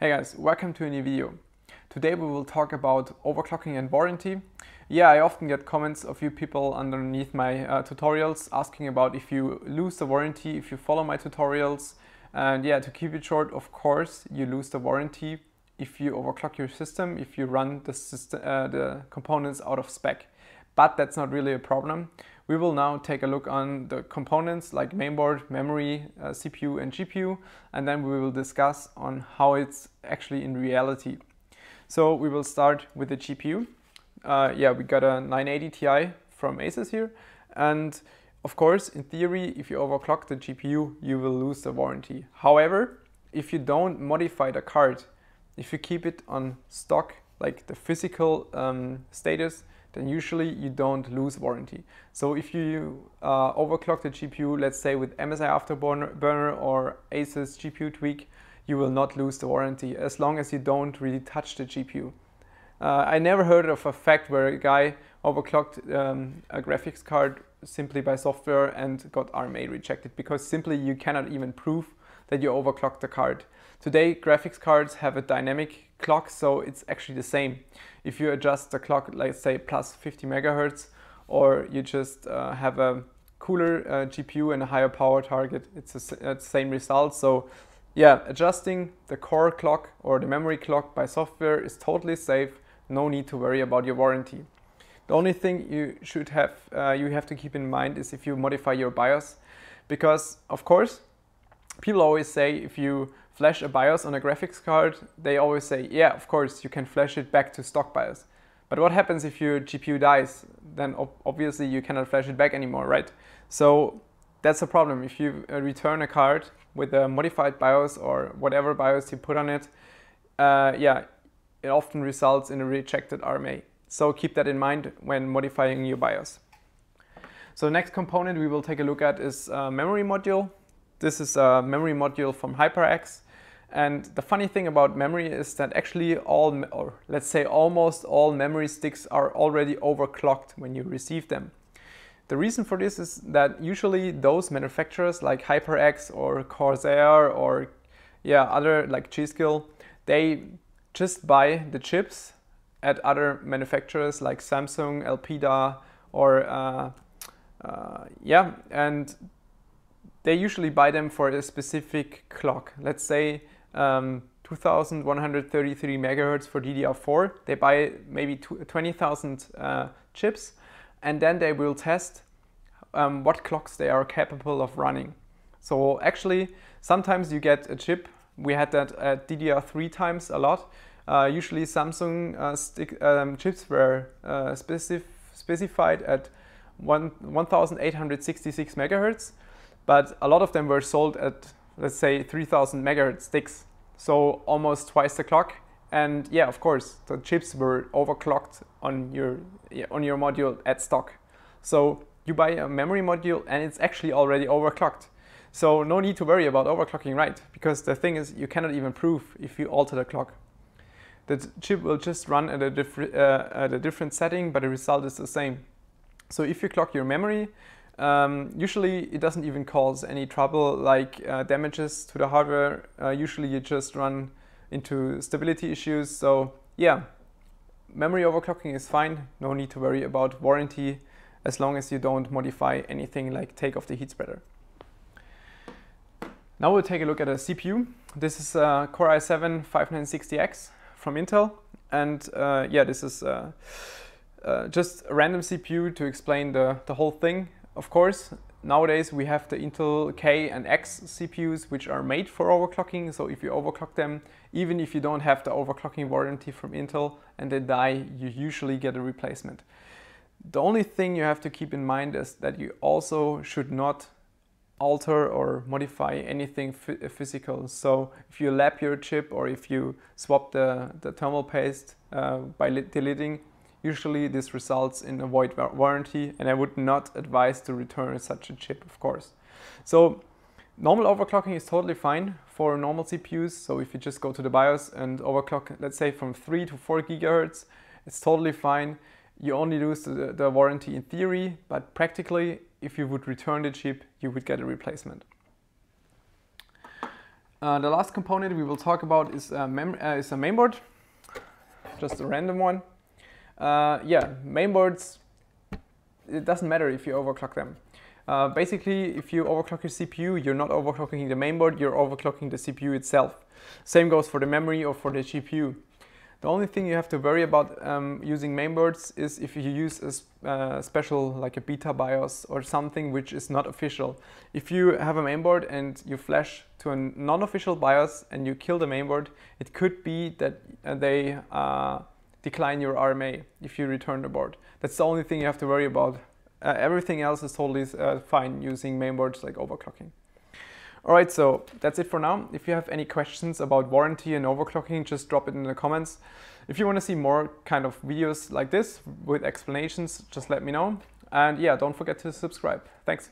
Hey guys, welcome to a new video. Today we will talk about overclocking and warranty. Yeah, I often get comments of you people underneath my tutorials asking about if you lose the warranty, if you follow my tutorials. And yeah, to keep it short, of course, you lose the warranty if you overclock your system, if you run the components out of spec. But that's not really a problem. We will now take a look on the components like mainboard, memory, CPU and GPU, and then we will discuss on how it's actually in reality. So we will start with the GPU. Yeah, we got a 980 Ti from Asus here, and of course, in theory, if you overclock the GPU, you will lose the warranty. However, if you don't modify the card, if you keep it on stock, like the physical status, then usually you don't lose warranty. So if you overclock the GPU, let's say with MSI Afterburner or Asus GPU tweak, you will not lose the warranty as long as you don't really touch the GPU. I never heard of a fact where a guy overclocked a graphics card simply by software and got RMA rejected, because simply you cannot even prove that you overclocked the card. Today, graphics cards have a dynamic clock, so it's actually the same. If you adjust the clock, let's say plus 50 megahertz, or you just have a cooler GPU and a higher power target, it's the same result. So yeah, adjusting the core clock or the memory clock by software is totally safe. No need to worry about your warranty. The only thing you should have, you have to keep in mind is if you modify your BIOS, because of course, people always say if you flash a BIOS on a graphics card, they always say, yeah, of course, you can flash it back to stock BIOS. But what happens if your GPU dies? Then obviously you cannot flash it back anymore, right? So that's a problem. If you return a card with a modified BIOS or whatever BIOS you put on it, yeah, it often results in a rejected RMA. So keep that in mind when modifying your BIOS. So the next component we will take a look at is memory module. This is a memory module from HyperX, and the funny thing about memory is that actually all, or let's say almost all memory sticks are already overclocked when you receive them. The reason for this is that usually those manufacturers like HyperX or Corsair or yeah, other like G-Skill, they just buy the chips at other manufacturers like Samsung, Elpida, or yeah, and they usually buy them for a specific clock. Let's say 2133 megahertz for DDR4. They buy maybe 20,000 chips, and then they will test what clocks they are capable of running. So actually, sometimes you get a chip. We had that at DDR3 times a lot. Usually Samsung chips were specified at 1866 megahertz. But a lot of them were sold at, let's say, 3000 megahertz sticks, so almost twice the clock. And yeah, of course, the chips were overclocked on your module at stock. So you buy a memory module and it's actually already overclocked. So no need to worry about overclocking, right? Because the thing is, you cannot even prove if you alter the clock. The chip will just run at a different setting, but the result is the same. So if you clock your memory, usually it doesn't even cause any trouble like damages to the hardware. Usually you just run into stability issues. So yeah, memory overclocking is fine. No need to worry about warranty as long as you don't modify anything like take off the heat spreader. Now we'll take a look at a CPU. This is a Core i7-5960X from Intel, and yeah, this is just a random CPU to explain the whole thing. Of course, nowadays we have the Intel K and X CPUs, which are made for overclocking. So if you overclock them, even if you don't have the overclocking warranty from Intel and they die, you usually get a replacement. The only thing you have to keep in mind is that you also should not alter or modify anything physical. So if you lap your chip or if you swap the thermal paste by deleting, usually this results in a void warranty, and I would not advise to return such a chip, of course. So normal overclocking is totally fine for normal CPUs. So if you just go to the BIOS and overclock, let's say from 3 to 4 gigahertz, it's totally fine. You only lose the warranty in theory, but practically, if you would return the chip, you would get a replacement. The last component we will talk about is a mainboard, just a random one. Yeah, mainboards, it doesn't matter if you overclock them. Basically, if you overclock your CPU, you're not overclocking the mainboard, you're overclocking the CPU itself. Same goes for the memory or for the GPU. The only thing you have to worry about using mainboards is if you use a special, like a beta BIOS or something which is not official. If you have a mainboard and you flash to a non-official BIOS and you kill the mainboard, it could be that they decline your RMA if you return the board. That's the only thing you have to worry about. Everything else is totally fine using mainboards like overclocking. Alright, so that's it for now. If you have any questions about warranty and overclocking, just drop it in the comments. If you want to see more kind of videos like this with explanations, just let me know. And yeah, don't forget to subscribe. Thanks.